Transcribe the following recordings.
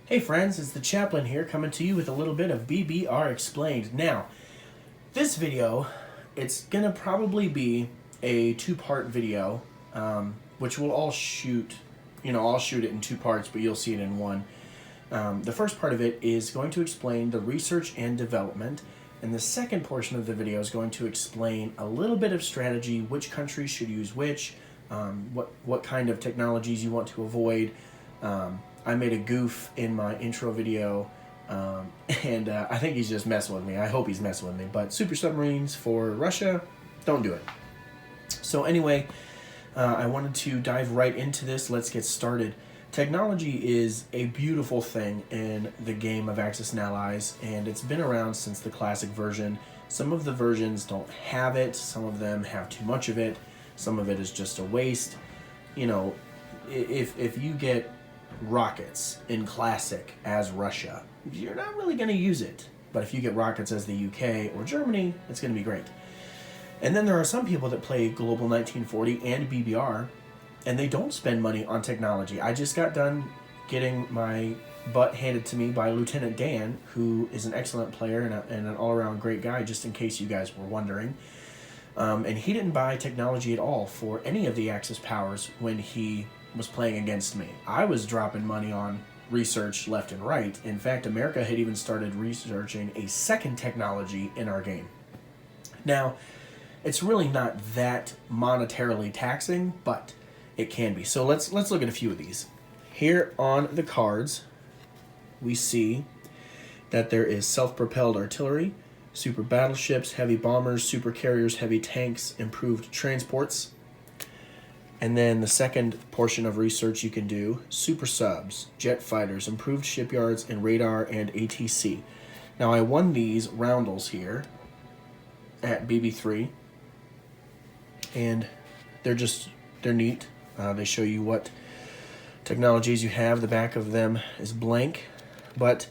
Hey friends, it's the Chaplain here coming to you with a little bit of BBR Explained. Now, this video, it's going to probably be a two-part video, which we'll all shoot, I'll shoot it in two parts, but you'll see it in one. The first part of it is going to explain the research and development, and the second portion of the video is going to explain a little bit of strategy, which countries should use which, what kind of technologies you want to avoid. I made a goof in my intro video, and I think he's just messing with me. I hope he's messing with me. But super submarines for Russia, don't do it. So anyway, I wanted to dive right into this. Let's get started. Technology is a beautiful thing in the game of Axis and Allies, and it's been around since the classic version. Some of the versions don't have it. Some of them have too much of it. Some of it is just a waste. If you get rockets in classic as Russia, you're not really going to use it. But if you get rockets as the UK or Germany, it's going to be great. And then there are some people that play Global 1940 and BBR, and they don't spend money on technology. I just got done getting my butt handed to me by Lieutenant Dan, who is an excellent player and an all-around great guy, just in case you guys were wondering. And he didn't buy technology at all for any of the Axis powers when he was playing against me. I was dropping money on research left and right. In fact, America had even started researching a second technology in our game. Now, it's really not that monetarily taxing, but it can be. So let's look at a few of these. Here on the cards, we see that there is self-propelled artillery, super battleships, heavy bombers, super carriers, heavy tanks, improved transports. And then the second portion of research you can do, super subs, jet fighters, improved shipyards, and radar and ATC. Now I won these roundels here at BB3, and they're neat. They show you what technologies you have. The back of them is blank, but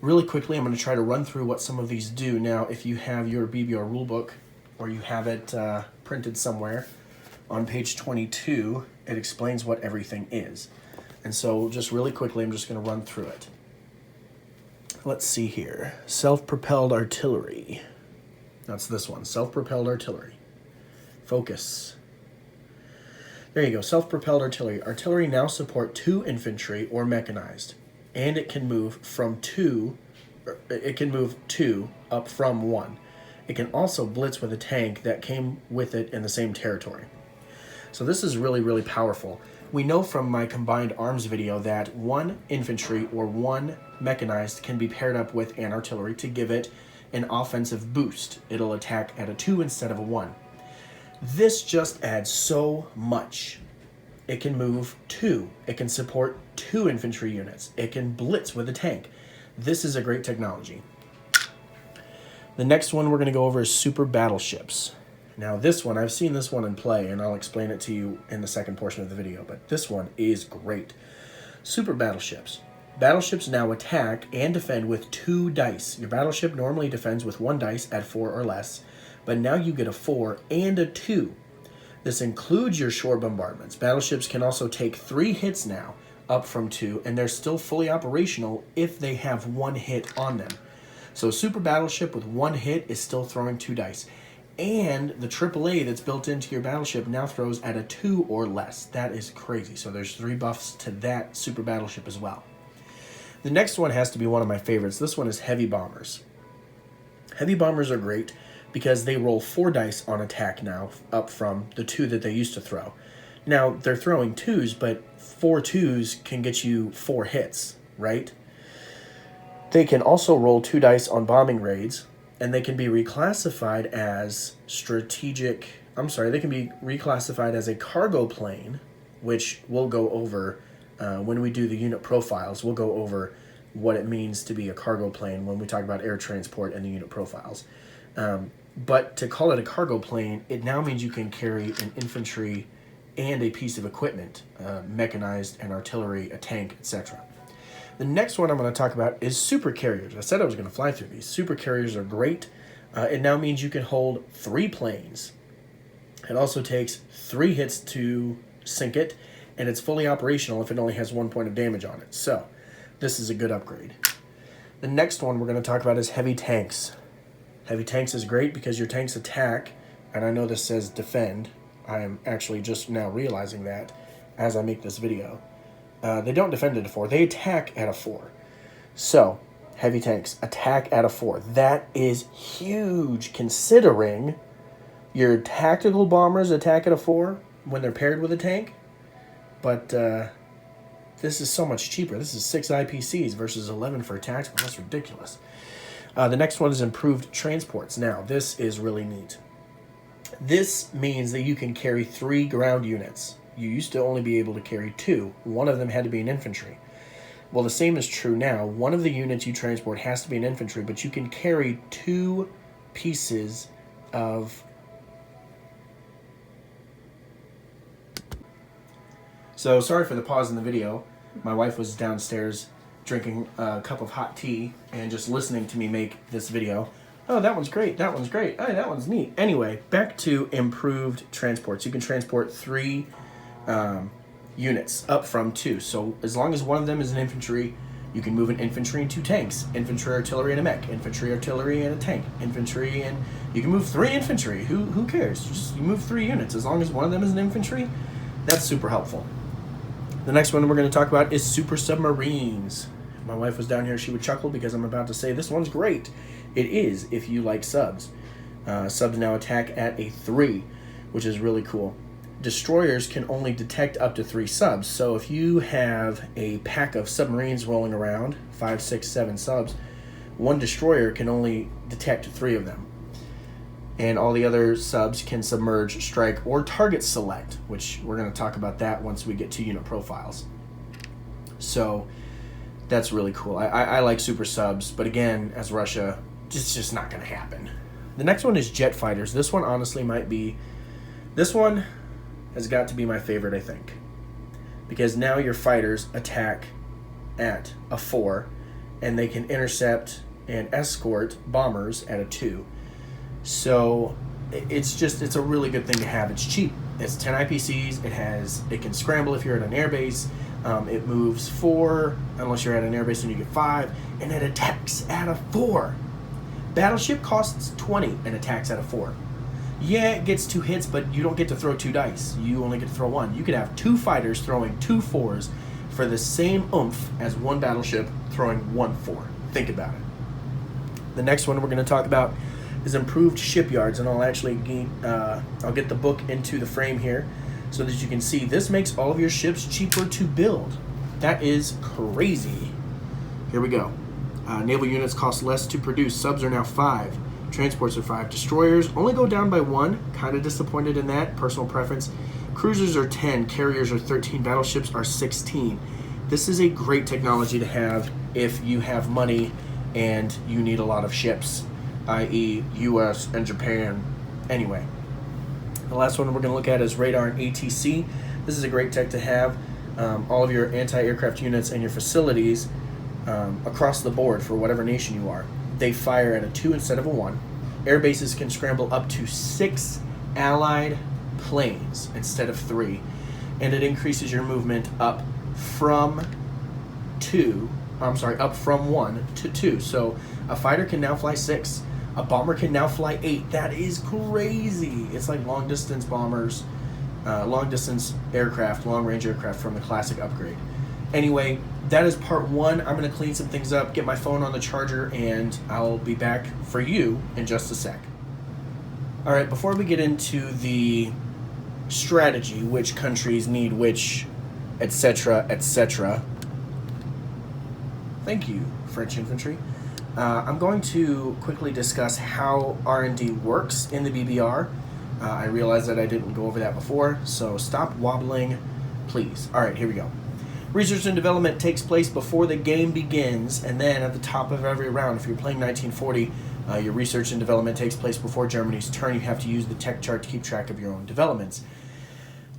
really quickly I'm going to try to run through what some of these do. Now if you have your BBR rulebook or you have it printed somewhere, on page 22, it explains what everything is. And so just really quickly, I'm just going to run through it. Let's see here. Self-propelled artillery. That's this one, self-propelled artillery. Focus. There you go, self-propelled artillery. Artillery now support 2 infantry or mechanized, and it can move two up from 1. It can also blitz with a tank that came with it in the same territory. So this is really, really powerful. We know from my combined arms video that 1 infantry or 1 mechanized can be paired up with an artillery to give it an offensive boost. It'll attack at a 2 instead of a 1. This just adds so much. It can move 2. It can support 2 infantry units. It can blitz with a tank. This is a great technology. The next one we're going to go over is super battleships. Now this one, I've seen this one in play, and I'll explain it to you in the second portion of the video, but this one is great. Super battleships. Battleships now attack and defend with 2 dice. Your battleship normally defends with 1 dice at 4 or less, but now you get a 4 and a 2. This includes your shore bombardments. Battleships can also take 3 hits now, up from 2, and they're still fully operational if they have 1 hit on them. So super battleship with 1 hit is still throwing 2 dice. And the AAA that's built into your battleship now throws at a 2 or less. That is crazy. So there's 3 buffs to that super battleship as well. The next one has to be one of my favorites. This one is heavy bombers. Heavy bombers are great because they roll 4 dice on attack now, up from the 2 that they used to throw. Now, they're throwing 2s, but 4 2s can get you 4 hits, right? They can also roll 2 dice on bombing raids, and they can be reclassified as they can be reclassified as a cargo plane, which we'll go over when we do the unit profiles. We'll go over what it means to be a cargo plane when we talk about air transport and the unit profiles. But to call it a cargo plane, it now means you can carry an infantry and a piece of equipment, mechanized, an artillery, a tank, etc. The next one I'm going to talk about is super carriers. I said I was going to fly through these. Super carriers are great. It now means you can hold 3 planes. It also takes 3 hits to sink it, and it's fully operational if it only has 1 point of damage on it. So this is a good upgrade. The next one we're going to talk about is heavy tanks. Heavy tanks is great because your tanks attack, and I know this says defend. I am actually just now realizing that as I make this video. They don't defend at a 4, they attack at a 4. So, heavy tanks attack at a 4. That is huge considering your tactical bombers attack at a 4 when they're paired with a tank. But this is so much cheaper. This is 6 IPCs versus 11 for a tactical. That's ridiculous. The next one is improved transports. Now, this is really neat. This means that you can carry 3 ground units. You used to only be able to carry 2. One of them had to be an infantry. Well, the same is true now. One of the units you transport has to be an infantry, but you can carry 2 pieces of... So, sorry for the pause in the video. My wife was downstairs drinking a cup of hot tea and just listening to me make this video. Oh, that one's great. That one's great. Oh, that one's neat. Anyway, back to improved transports. You can transport 3 units up from 2. So as long as one of them is an infantry, you can move an infantry and 2 tanks. Infantry, artillery, and a mech. Infantry, artillery, and a tank. Infantry, and you can move 3 infantry. Who cares? You move 3 units. As long as one of them is an infantry, that's super helpful. The next one we're going to talk about is super submarines. If my wife was down here, she would chuckle because I'm about to say this one's great. It is if you like subs. Subs now attack at a 3, which is really cool. Destroyers can only detect up to 3 subs. So if you have a pack of submarines rolling around, 5, 6, 7 subs, one destroyer can only detect 3 of them. And all the other subs can submerge, strike, or target select, which we're going to talk about that once we get to unit profiles. So that's really cool. I like super subs, but again, as Russia, it's just not going to happen. The next one is jet fighters. This one honestly might be... This one has got to be my favorite, I think. Because now your fighters attack at a 4, and they can intercept and escort bombers at a 2. So it's a really good thing to have. It's cheap. It's 10 IPCs. It can scramble if you're at an airbase. It moves 4 unless you're at an airbase and you get 5, and it attacks at a 4. Battleship costs 20 and attacks at a 4. Yeah, it gets 2 hits, but you don't get to throw 2 dice. You only get to throw 1. You could have 2 fighters throwing 2 4s for the same oomph as 1 battleship throwing 1 4. Think about it. The next one we're going to talk about is improved shipyards, and I'll actually I'll get the book into the frame here so that you can see this makes all of your ships cheaper to build. That is crazy. Here we go. Naval units cost less to produce. Subs are now 5. Transports are 5. Destroyers only go down by 1. Kind of disappointed in that. Personal preference. Cruisers are 10. Carriers are 13. Battleships are 16. This is a great technology to have if you have money and you need a lot of ships, i.e. US and Japan. Anyway, the last one we're going to look at is radar and ATC. This is a great tech to have. All of your anti-aircraft units and your facilities across the board for whatever nation you are, they fire at a 2 instead of a 1. Air bases can scramble up to 6 allied planes instead of 3, and it increases your movement up from 1 to 2. So a fighter can now fly 6. A bomber can now fly 8. That is crazy. It's like long distance bombers, long distance aircraft, long range aircraft from the classic upgrade. Anyway, that is part 1. I'm going to clean some things up, get my phone on the charger, and I'll be back for you in just a sec. All right, before we get into the strategy, which countries need which, etc., etc. Thank you, French infantry. I'm going to quickly discuss how R&D works in the BBR. I realize that I didn't go over that before, so stop wobbling, please. All right, here we go. Research and development takes place before the game begins, and then at the top of every round, if you're playing 1940, your research and development takes place before Germany's turn. You have to use the tech chart to keep track of your own developments.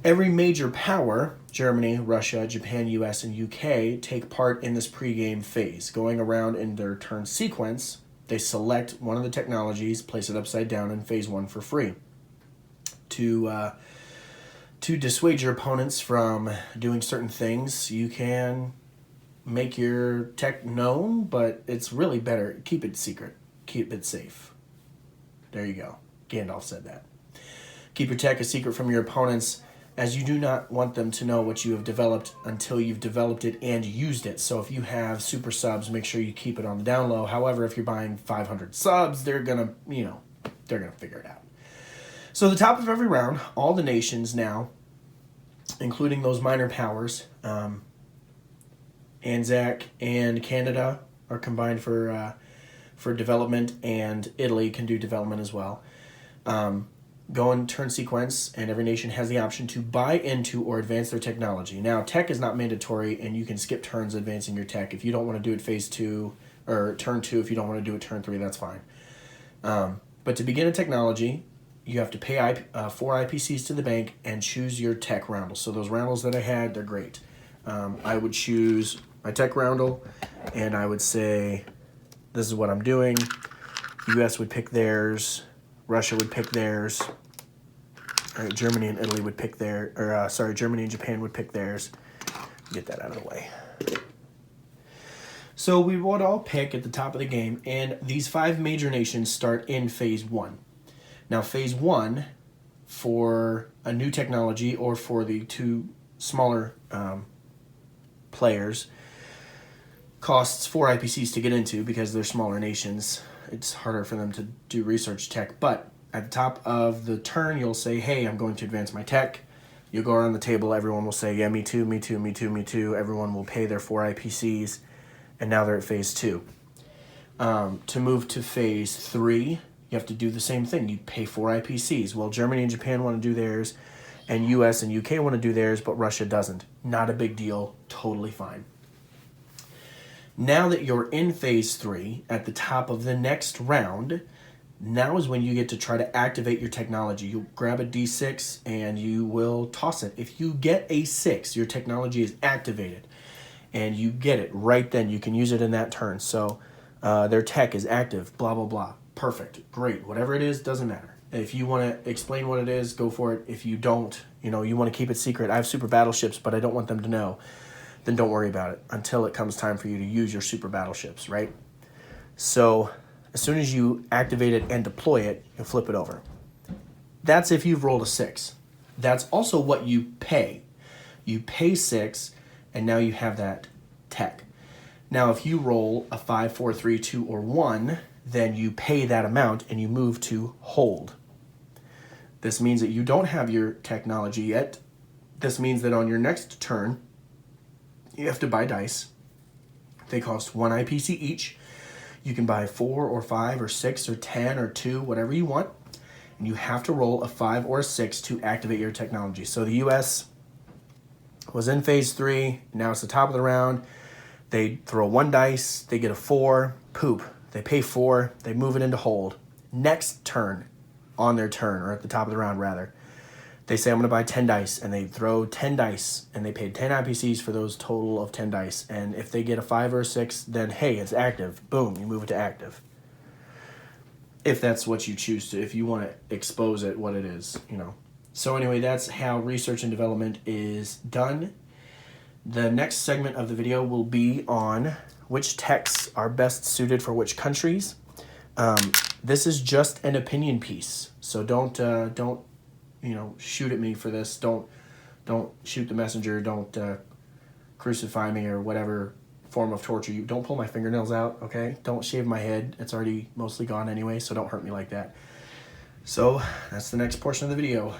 Every major power, Germany, Russia, Japan, US, and UK, take part in this pregame phase. Going around in their turn sequence, they select one of the technologies, place it upside down in phase 1 for free. To dissuade your opponents from doing certain things, you can make your tech known, but it's really better. Keep it secret. Keep it safe. There you go. Gandalf said that. Keep your tech a secret from your opponents, as you do not want them to know what you have developed until you've developed it and used it. So if you have super subs, make sure you keep it on the down low. However, if you're buying 500 subs, they're going to figure it out. So the top of every round, all the nations now, including those minor powers, Anzac and Canada are combined for development, and Italy can do development as well. Go in turn sequence, and every nation has the option to buy into or advance their technology. Now, tech is not mandatory, and you can skip turns advancing your tech. If you don't want to do it phase 2, or turn 2, if you don't want to do it turn 3, that's fine. But to begin a technology, you have to pay 4 IPCs to the bank and choose your tech roundel. So those roundels that I had, they're great. I would choose my tech roundel, and I would say, this is what I'm doing. US would pick theirs. Russia would pick theirs. All right, Germany and Italy would pick Germany and Japan would pick theirs. Get that out of the way. So we would all pick at the top of the game, and these 5 major nations start in phase 1. Now, phase 1, for a new technology or for the 2 smaller players, costs 4 IPCs to get into because they're smaller nations. It's harder for them to do research tech, but at the top of the turn, you'll say, hey, I'm going to advance my tech. You'll go around the table, everyone will say, yeah, me too, me too, me too, me too. Everyone will pay their 4 IPCs, and now they're at phase 2. To move to phase 3, you have to do the same thing. You pay 4 IPCs. Well, Germany and Japan want to do theirs, and US and UK want to do theirs, but Russia doesn't. Not a big deal, totally fine. Now that you're in phase 3, at the top of the next round, now is when you get to try to activate your technology. You'll grab a D6 and you will toss it. If you get a 6, your technology is activated, and you get it right then. You can use it in that turn. So their tech is active, blah, blah, blah. Perfect, great. Whatever it is, doesn't matter. If you want to explain what it is, go for it. If you don't, you want to keep it secret. I have super battleships, but I don't want them to know. Then don't worry about it until it comes time for you to use your super battleships, right? So as soon as you activate it and deploy it, you'll flip it over. That's if you've rolled a 6. That's also what you pay. You pay 6, and now you have that tech. Now, if you roll a 5, 4, 3, 2, or 1, then you pay that amount and you move to hold. This means that you don't have your technology yet. This means that on your next turn, you have to buy dice. They cost 1 IPC each. You can buy 4 or 5 or 6 or 10 or 2, whatever you want. And you have to roll a 5 or a 6 to activate your technology. So the US was in phase 3. Now it's the top of the round. They throw 1 dice. They get a 4. Poop. They pay 4. They move it into hold. Next turn, on their turn, or at the top of the round rather, they say, I'm going to buy 10 dice, and they throw 10 dice, and they paid 10 IPCs for those total of 10 dice. And if they get a 5 or a 6, then, hey, it's active. Boom, you move it to active. If that's what you choose to, if you want to expose it, what it is, So anyway, that's how research and development is done. The next segment of the video will be on which techs are best suited for which countries. This is just an opinion piece, so don't shoot at me for this. Don't shoot the messenger. Don't crucify me or whatever form of torture. Don't pull my fingernails out, okay? Don't shave my head. It's already mostly gone anyway, so don't hurt me like that. So that's the next portion of the video.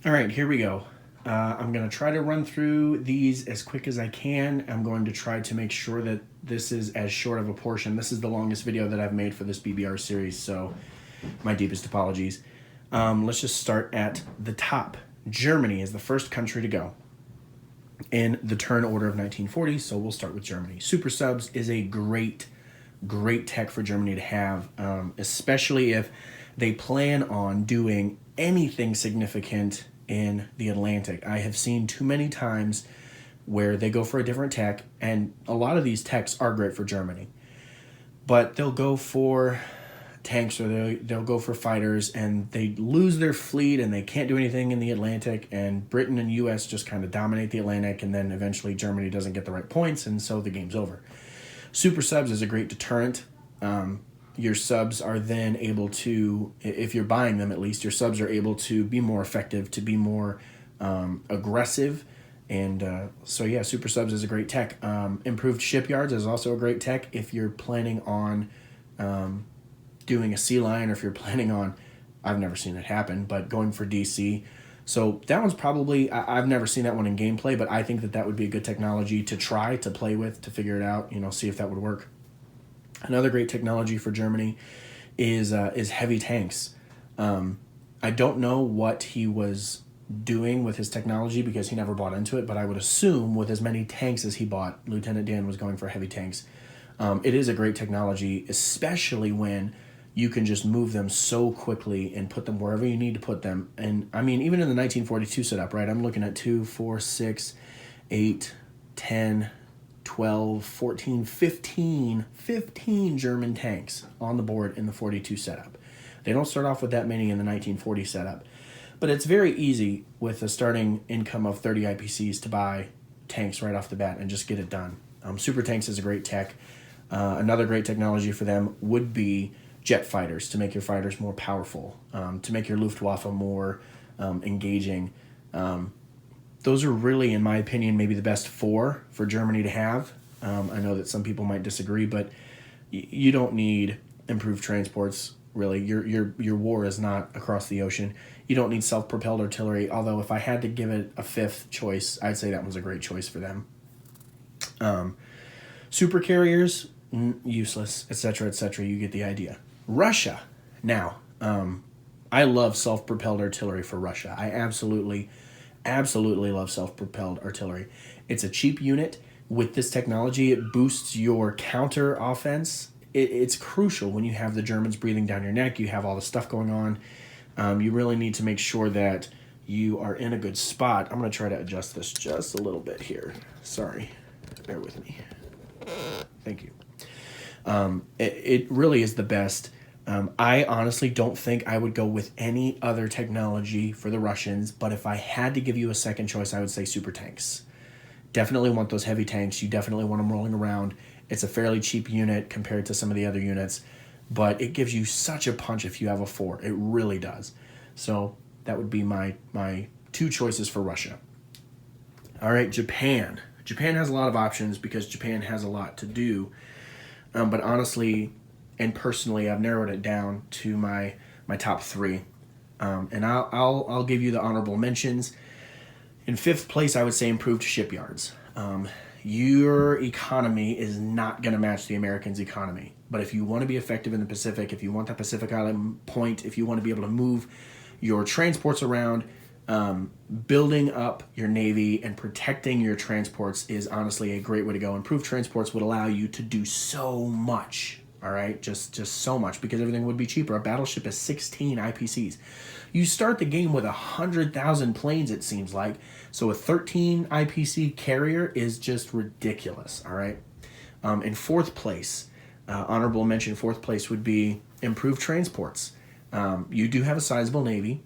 All right, here we go. I'm going to try to run through these as quick as I can. I'm going to try to make sure that this is as short of a portion. This is the longest video that I've made for this BBR series, so my deepest apologies. Let's just start at the top. Germany is the first country to go in the turn order of 1940, so we'll start with Germany. Super subs is a great tech for Germany to have, especially if they plan on doing anything significant in the Atlantic. I have seen too many times where they go for a different tech, and a lot of these techs are great for Germany, but they'll go for tanks, or they'll go for fighters, and they lose their fleet and they can't do anything in the Atlantic, and Britain and US just kind of dominate the Atlantic, and then eventually Germany doesn't get the right points, and so the game's over. Super subs is a great deterrent. Your subs are then able to, if you're buying them at least, your subs are able to be more effective, to be more aggressive. And so yeah, super subs is a great tech. Improved shipyards is also a great tech if you're planning on doing a sea lion, or if you're planning on, I've never seen it happen, but going for DC. So that one's probably, I've never seen that one in gameplay, but I think that would be a good technology to try to play with, to figure it out, see if that would work. Another great technology for Germany is heavy tanks. I don't know what he was doing with his technology because he never bought into it, but I would assume with as many tanks as he bought, Lieutenant Dan was going for heavy tanks. It is a great technology, especially when you can just move them so quickly and put them wherever you need to put them. And I mean, even in the 1942 setup, right? I'm looking at 2, 4, 6, 8, 10, 12, 14, 15 German tanks on the board in the 42 setup. They don't start off with that many in the 1940 setup. But it's very easy with a starting income of 30 IPCs to buy tanks right off the bat and just get it done. Super tanks is a great tech. Another great technology for them would be jet fighters, to make your fighters more powerful, to make your Luftwaffe more engaging. Those are really, in my opinion, maybe the best 4 for Germany to have. I know that some people might disagree, but you don't need improved transports, really. Your war is not across the ocean. You don't need self-propelled artillery, although if I had to give it a 5th choice, I'd say that one's a great choice for them. Super carriers, useless, etc., etc. You get the idea. Russia. Now, I love self-propelled artillery for Russia. I absolutely love self-propelled artillery. It's a cheap unit. With this technology, it boosts your counter offense. It's crucial when you have the Germans breathing down your neck. You have all the stuff going on. You really need to make sure that you are in a good spot. I'm going to try to adjust this just a little bit here. Sorry. Bear with me. Thank you. It really is the best. I honestly don't think I would go with any other technology for the Russians, but if I had to give you a second choice, I would say super tanks. Definitely want those heavy tanks. You definitely want them rolling around. It's a fairly cheap unit compared to some of the other units, but it gives you such a punch if you have a 4. It really does. So that would be my 2 choices for Russia. All right, Japan. Japan has a lot of options because Japan has a lot to do. But honestly and personally, I've narrowed it down to my top 3. And I'll give you the honorable mentions. In 5th place, I would say improved shipyards. Your economy is not going to match the Americans' economy. But if you want to be effective in the Pacific, if you want that Pacific Island point, if you want to be able to move your transports around, building up your Navy and protecting your transports is honestly a great way to go. Improved transports would allow you to do so much, all right? Just so much, because everything would be cheaper. A battleship is 16 IPCs. You start the game with 100,000 planes, it seems like. So a 13 IPC carrier is just ridiculous, all right? In 4th place, honorable mention 4th place would be improved transports. You do have a sizable Navy.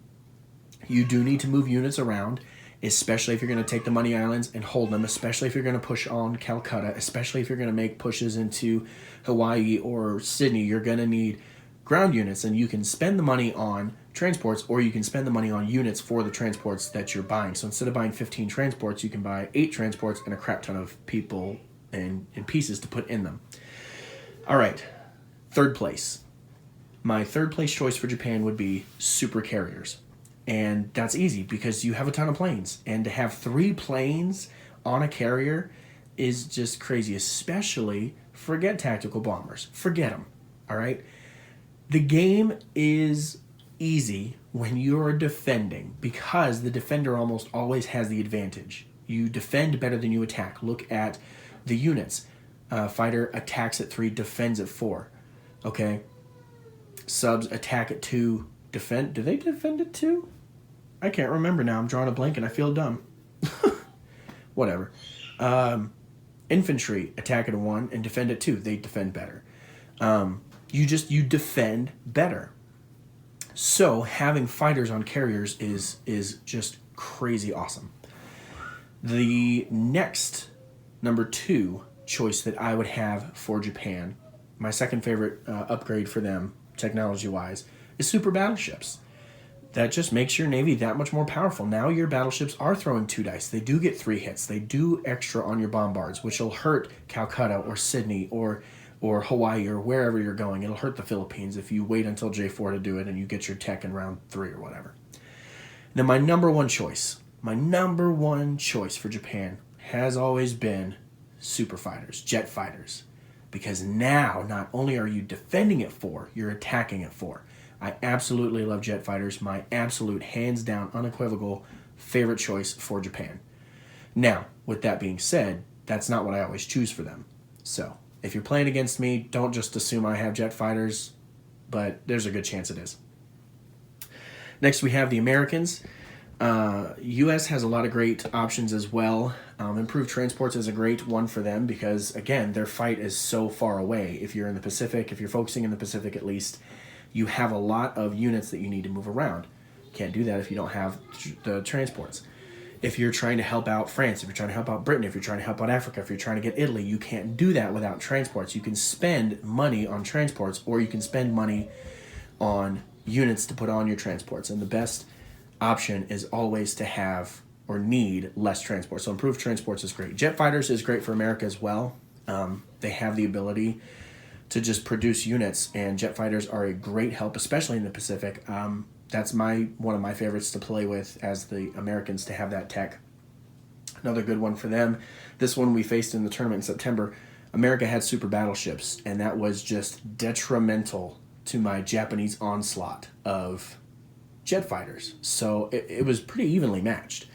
You do need to move units around, especially if you're going to take the Money Islands and hold them, especially if you're going to push on Calcutta, especially if you're going to make pushes into Hawaii or Sydney. You're going to need ground units, and you can spend the money on transports, or you can spend the money on units for the transports that you're buying. So instead of buying 15 transports, you can buy 8 transports and a crap ton of people and pieces to put in them. All right, 3rd place. My 3rd place choice for Japan would be super carriers. And that's easy because you have a ton of planes. And to have 3 planes on a carrier is just crazy, especially forget tactical bombers. Forget them, all right? The game is easy when you're defending because the defender almost always has the advantage. You defend better than you attack. Look at the units. Fighter attacks at 3, defends at 4. Okay? Subs attack at 2, defend. Do they defend at 2? I can't remember now. I'm drawing a blank and I feel dumb. Whatever. Infantry attack at 1 and defend at 2. They defend better. You defend better. So having fighters on carriers is just crazy awesome. The next number 2 choice that I would have for Japan, my second favorite upgrade for them technology-wise, is super battleships. That just makes your Navy that much more powerful. Now your battleships are throwing 2 dice. They do get 3 hits. They do extra on your bombards, which will hurt Calcutta or Sydney or Hawaii or wherever you're going. It'll hurt the Philippines if you wait until J4 to do it and you get your tech in round 3 or whatever. Then my number one choice for Japan has always been super fighters, jet fighters. Because now not only are you defending it 4, you're attacking it 4. I absolutely love jet fighters. My absolute, hands down, unequivocal favorite choice for Japan. Now, with that being said, that's not what I always choose for them. So, if you're playing against me, don't just assume I have jet fighters, but there's a good chance it is. Next, we have the Americans. U.S. has a lot of great options as well. Improved transports is a great one for them because, again, their fight is so far away. If you're in the Pacific, if you're focusing in the Pacific at least, you have a lot of units that you need to move around. Can't do that if you don't have the transports. If you're trying to help out France, if you're trying to help out Britain, if you're trying to help out Africa, if you're trying to get Italy, you can't do that without transports. You can spend money on transports, or you can spend money on units to put on your transports. And the best option is always to have or need less transport. So improved transports is great. Jet fighters is great for America as well. They have the ability to just produce units, and jet fighters are a great help, especially in the Pacific. That's one of my favorites to play with as the Americans, to have that tech. Another good one for them, this one we faced in the tournament in September. America had super battleships, and that was just detrimental to my Japanese onslaught of jet fighters. So it was pretty evenly matched.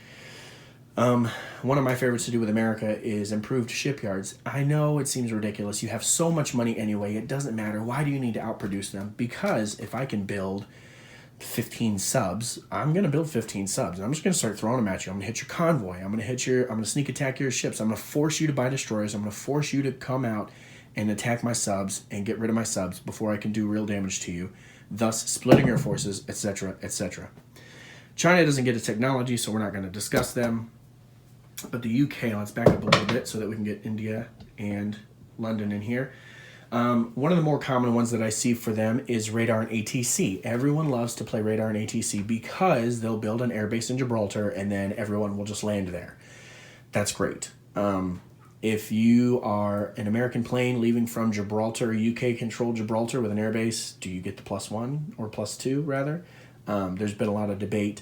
One of my favorites to do with America is improved shipyards. I know it seems ridiculous. You have so much money anyway. It doesn't matter. Why do you need to outproduce them? Because if I can build 15 subs, I'm going to build 15 subs. And I'm just going to start throwing them at you. I'm going to hit your convoy. I'm going to sneak attack your ships. I'm going to force you to buy destroyers. I'm going to force you to come out and attack my subs and get rid of my subs before I can do real damage to you, thus splitting your forces, etc., etc. China doesn't get a technology, so we're not going to discuss them. But the UK, let's back up a little bit so that we can get India and London in here. One of the more common ones that I see for them is radar and ATC. Everyone loves to play radar and ATC because they'll build an airbase in Gibraltar and then everyone will just land there. That's great. If you are an American plane leaving from Gibraltar, UK-controlled Gibraltar with an airbase, do you get the +1 or +2 rather? There's been a lot of debate,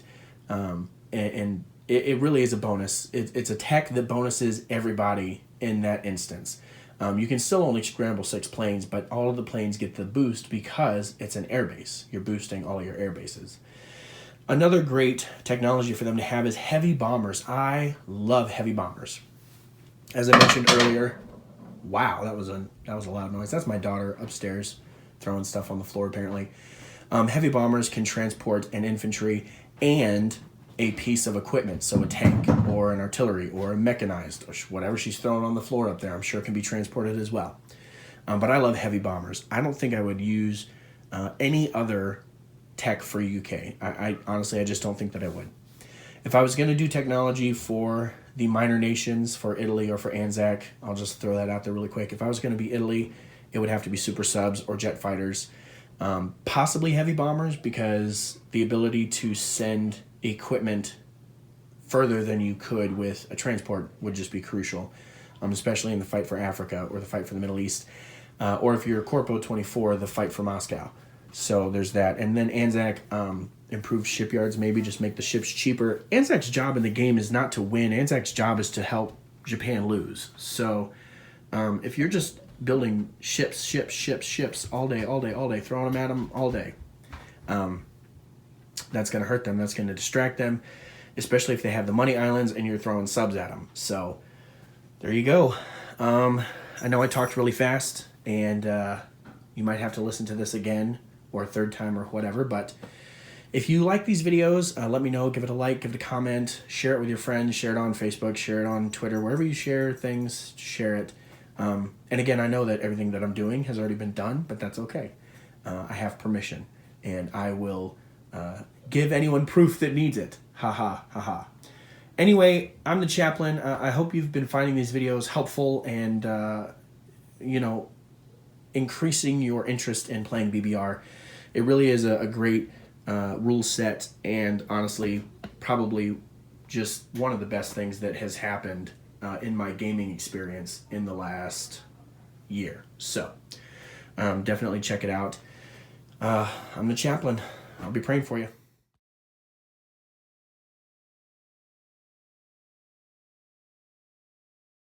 and it really is a bonus. It's a tech that bonuses everybody in that instance. You can still only scramble 6 planes, but all of the planes get the boost because it's an airbase. You're boosting all of your air bases. Another great technology for them to have is heavy bombers. I love heavy bombers. As I mentioned earlier, wow, that was a loud noise. That's my daughter upstairs throwing stuff on the floor apparently. Heavy bombers can transport an infantry and a piece of equipment, so a tank or an artillery or a mechanized, or whatever she's throwing on the floor up there, I'm sure can be transported as well. But I love heavy bombers. I don't think I would use any other tech for UK. I honestly, I just don't think that I would. If I was going to do technology for the minor nations, for Italy or for Anzac, I'll just throw that out there really quick. If I was going to be Italy, it would have to be super subs or jet fighters. Possibly heavy bombers, because the ability to send equipment further than you could with a transport would just be crucial, especially in the fight for Africa or the fight for the Middle East, or if you're Corpo 24, the fight for Moscow. So there's that. And then Anzac, improved shipyards, maybe just make the ships cheaper. Anzac's job in the game is not to win. Anzac's job is to help Japan lose. So if you're just building ships all day, throwing them at them all day, that's going to hurt them. That's going to distract them, especially if they have the money islands and you're throwing subs at them. So there you go. I know I talked really fast, and you might have to listen to this again or a third time or whatever, but if you like these videos, let me know. Give it a like, give it a comment, share it with your friends, share it on Facebook, share it on Twitter, wherever you share things, share it. And again, I know that everything that I'm doing has already been done, but that's okay. I have permission, and I will give anyone proof that needs it. Ha ha ha ha. Anyway, I'm the chaplain. I hope you've been finding these videos helpful and, increasing your interest in playing BBR. It really is a great rule set, and honestly, probably just one of the best things that has happened in my gaming experience in the last year. So, definitely check it out. I'm the chaplain. I'll be praying for you.